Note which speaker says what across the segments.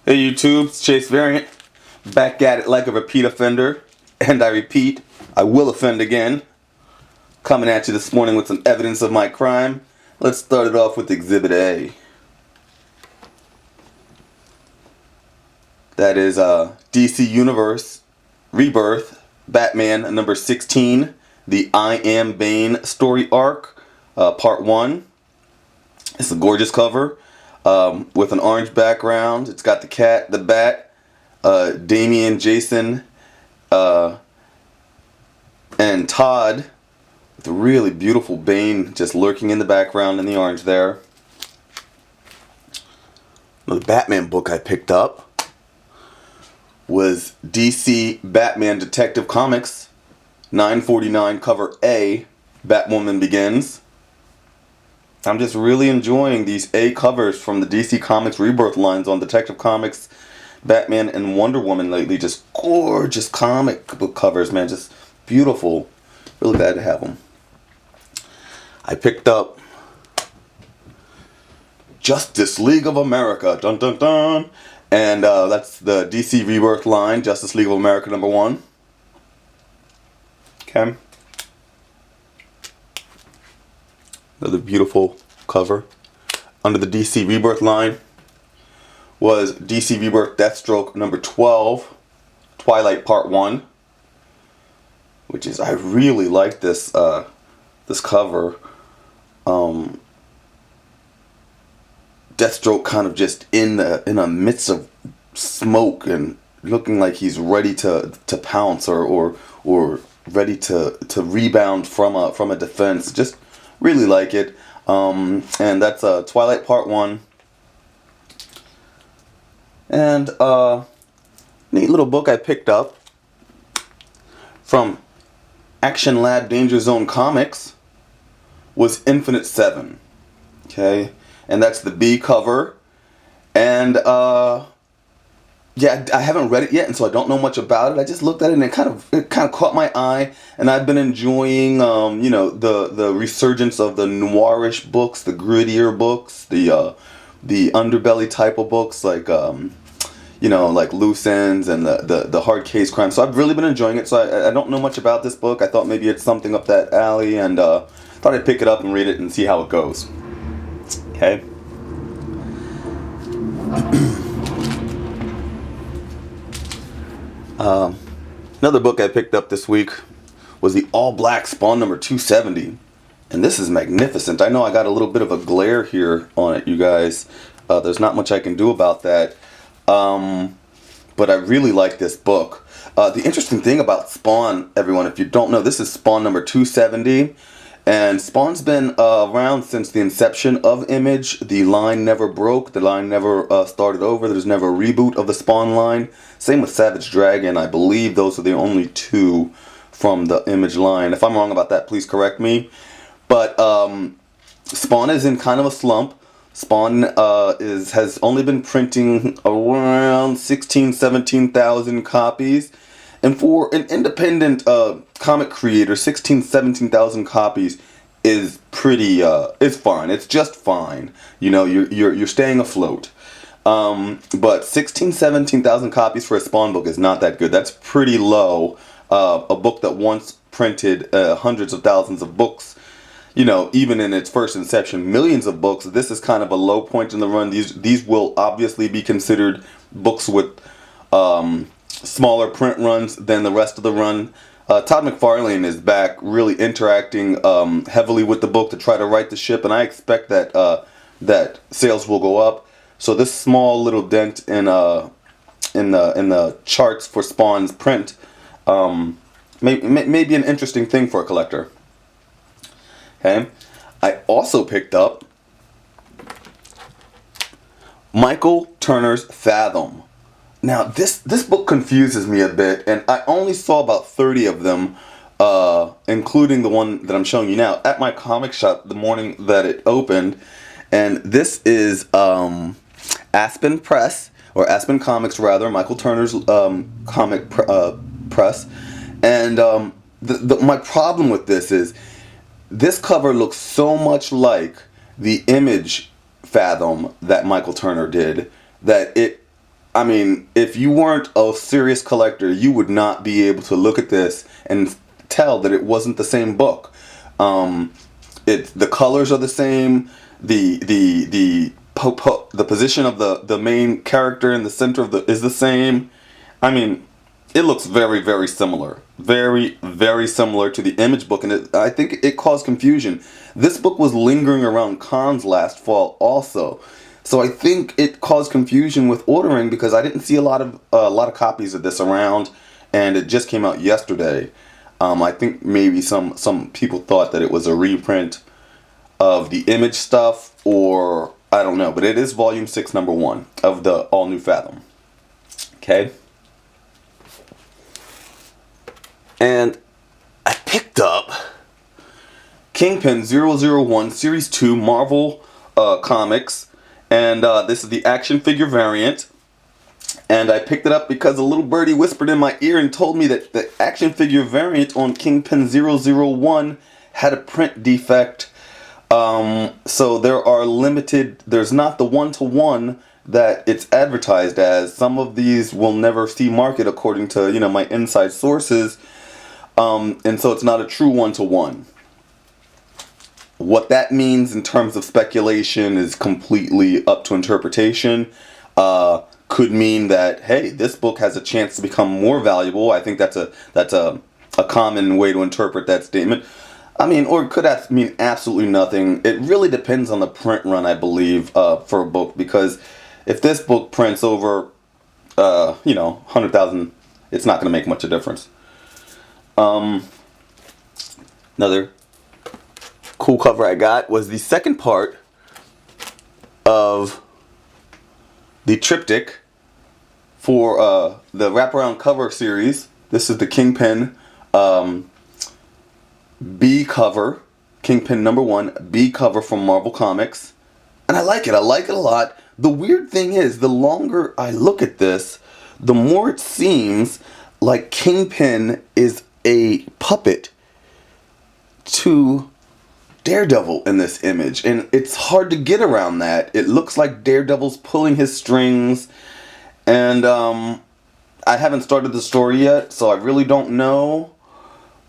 Speaker 1: Hey YouTube, it's Chase Variant, back at it like a repeat offender, and I repeat, I will offend again. Coming at you this morning with some evidence of my crime. Let's start it off with Exhibit A. That is DC Universe, Rebirth, Batman number 16, the I Am Bane story arc, part 1. It's a gorgeous cover. With an orange background. It's got the cat, the bat, Damian, Jason, and Todd, with a really beautiful Bane just lurking in the background in the orange there. The Batman book I picked up was DC Batman Detective Comics, 949 cover A, Batwoman Begins. I'm just really enjoying these A covers from the DC Comics Rebirth lines on Detective Comics, Batman, and Wonder Woman lately. Just gorgeous comic book covers, man. Just beautiful. Really glad to have them. I picked up Justice League of America. Dun dun dun. And that's the DC Rebirth line, Justice League of America number 1. Okay. Another beautiful cover. Under the DC Rebirth line was DC Rebirth Deathstroke number 12, Twilight Part 1, which is, I really like this this cover. Deathstroke kind of just in the midst of smoke and looking like he's ready to pounce or ready to rebound from a defense. Just really like it. And that's Twilight Part 1. And neat little book I picked up from Action Lab Danger Zone Comics was Infinite 7. Okay? And that's the B cover. And yeah, I haven't read it yet, and so I don't know much about it. I just looked at it, and it kind of caught my eye, and I've been enjoying, the resurgence of the noirish books, the grittier books, the underbelly type of books, like like Loose Ends and the hard case crime. So I've really been enjoying it. So I don't know much about this book. I thought maybe it's something up that alley, and thought I'd pick it up and read it and see how it goes. Okay. Another book I picked up this week was the All Black Spawn number 270. And this is magnificent. I know I got a little bit of a glare here on it, you guys. There's not much I can do about that. But I really like this book. The interesting thing about Spawn, everyone, if you don't know, this is Spawn number 270. And Spawn's been around since the inception of Image. The line never broke. The line never started over. There's never a reboot of the Spawn line. Same with Savage Dragon. I believe those are the only two from the Image line. If I'm wrong about that, please correct me. But Spawn is in kind of a slump. Spawn has only been printing around 17,000 copies. And for an independent comic creator, 17,000 copies is pretty, it's fine. It's just fine. You know, you're staying afloat. But 17,000 copies for a Spawn book is not that good. That's pretty low. A book that once printed hundreds of thousands of books, you know, even in its first inception, millions of books. This is kind of a low point in the run. These will obviously be considered books with smaller print runs than the rest of the run. Todd McFarlane is back, really interacting heavily with the book to try to right the ship, and I expect that that sales will go up. So this small little dent in the charts for Spawn's print may be an interesting thing for a collector. Okay, I also picked up Michael Turner's Fathom. Now, this book confuses me a bit, and I only saw about 30 of them, including the one that I'm showing you now, at my comic shop the morning that it opened. And this is Aspen Press, or Aspen Comics rather, Michael Turner's comic press. And my problem with this is, this cover looks so much like the Image Fathom that Michael Turner did, that it I mean, if you weren't a serious collector, you would not be able to look at this and tell that it wasn't the same book. Um, the colors are the same. The position of the main character in the center of the is the same. I mean, it looks very, very similar. Very, very similar to the Image book, and I think it caused confusion. This book was lingering around cons last fall also. So I think it caused confusion with ordering because I didn't see a lot of copies of this around, and it just came out yesterday. I think maybe some people thought that it was a reprint of the Image stuff, or I don't know, but it is volume 6 number 1 of the all new Fathom. Okay. And I picked up Kingpin 001 Series 2 Marvel Comics, and this is the action figure variant. And I picked it up because a little birdie whispered in my ear and told me that the action figure variant on Kingpin 001 had a print defect. So there are limited, there's not the one-to-one that it's advertised as. Some of these will never see market according to, my inside sources. And so it's not a true one-to-one. What that means in terms of speculation is completely up to interpretation. Could mean that, hey, this book has a chance to become more valuable. I think that's a common way to interpret that statement. I mean, or it could mean absolutely nothing. It really depends on the print run, I believe, for a book. Because if this book prints over, 100,000, it's not going to make much of a difference. Another cool cover I got was the second part of the triptych for the wraparound cover series. This is the Kingpin B cover, Kingpin number 1 B cover from Marvel Comics, and I like it. I like it a lot. The weird thing is, the longer I look at this, the more it seems like Kingpin is a puppet to Daredevil in this image, and it's hard to get around that. It looks like Daredevil's pulling his strings, and I haven't started the story yet, so I really don't know.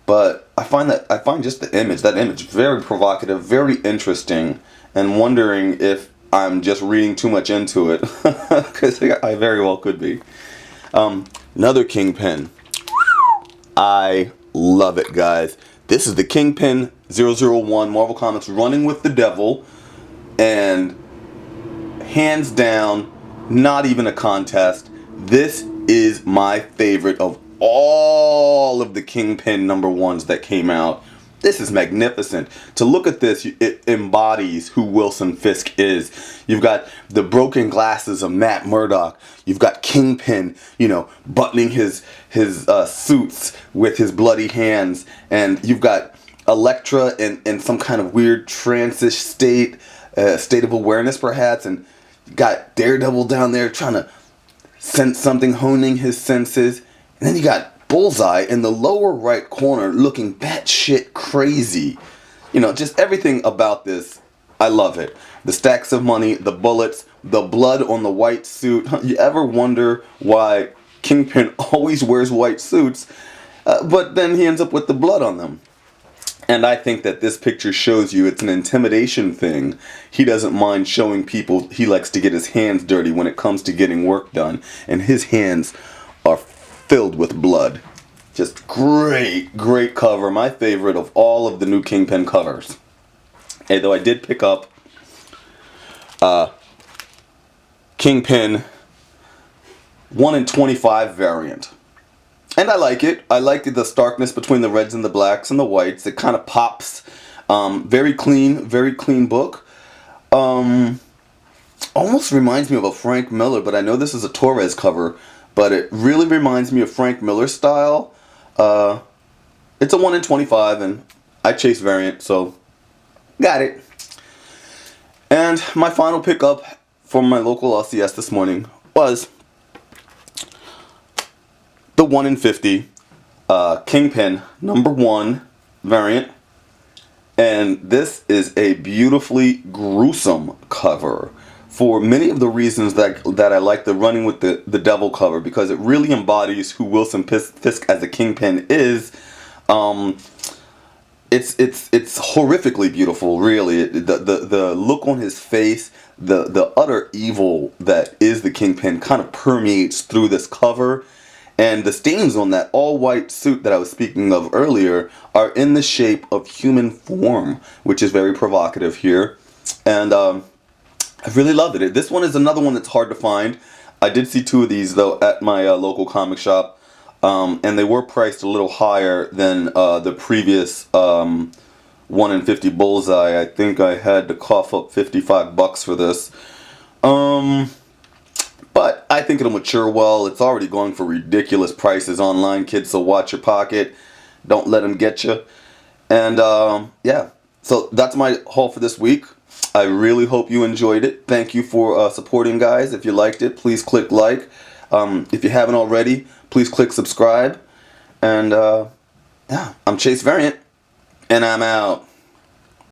Speaker 1: But I find just that image very provocative, very interesting, and wondering if I'm just reading too much into it, because I very well could be. Another Kingpin. I love it, guys. This is the Kingpin 001 Marvel Comics Running with the Devil, and hands down, not even a contest, this is my favorite of all of the Kingpin number 1s that came out. This is magnificent. To look at this, it embodies who Wilson Fisk is. You've got the broken glasses of Matt Murdock. You've got Kingpin, buttoning his suits with his bloody hands. And you've got Elektra in some kind of weird trance-ish state of awareness perhaps. And you got Daredevil down there trying to sense something, honing his senses. And then you got Bullseye in the lower right corner looking batshit crazy. Just everything about this, I love it. The stacks of money, the bullets, the blood on the white suit. You ever wonder why Kingpin always wears white suits, but then he ends up with the blood on them? And I think that this picture shows you it's an intimidation thing. He doesn't mind showing people he likes to get his hands dirty when it comes to getting work done. And his hands are filled with blood. Just great, great cover. My favorite of all of the new Kingpin covers. Hey, though I did pick up Kingpin 1 in 25 variant. And I like it. I like the starkness between the reds and the blacks and the whites. It kind of pops. Very clean book. Almost reminds me of a Frank Miller, but I know this is a Torres cover. But it really reminds me of Frank Miller's style. It's a 1 in 25, and I chase variant, so got it. And my final pickup from my local LCS this morning was the 1 in 50 Kingpin number 1 variant. And this is a beautifully gruesome cover for many of the reasons that I like the Running with the Devil cover, because it really embodies who Wilson Fisk as a Kingpin is. It's horrifically beautiful, really. The look on his face, the utter evil that is the Kingpin kind of permeates through this cover. And the stains on that all-white suit that I was speaking of earlier are in the shape of human form, which is very provocative here. And I really loved it. This one is another one that's hard to find. I did see 2 of these, though, at my local comic shop. And they were priced a little higher than the previous 1 in 50 Bullseye. I think I had to cough up $55 for this. But I think it'll mature well. It's already going for ridiculous prices online, kids, so watch your pocket. Don't let them get you. And yeah, so that's my haul for this week. I really hope you enjoyed it. Thank you for supporting, guys. If you liked it, please click like. If you haven't already, please click subscribe. And yeah, I'm Chase Variant, and I'm out.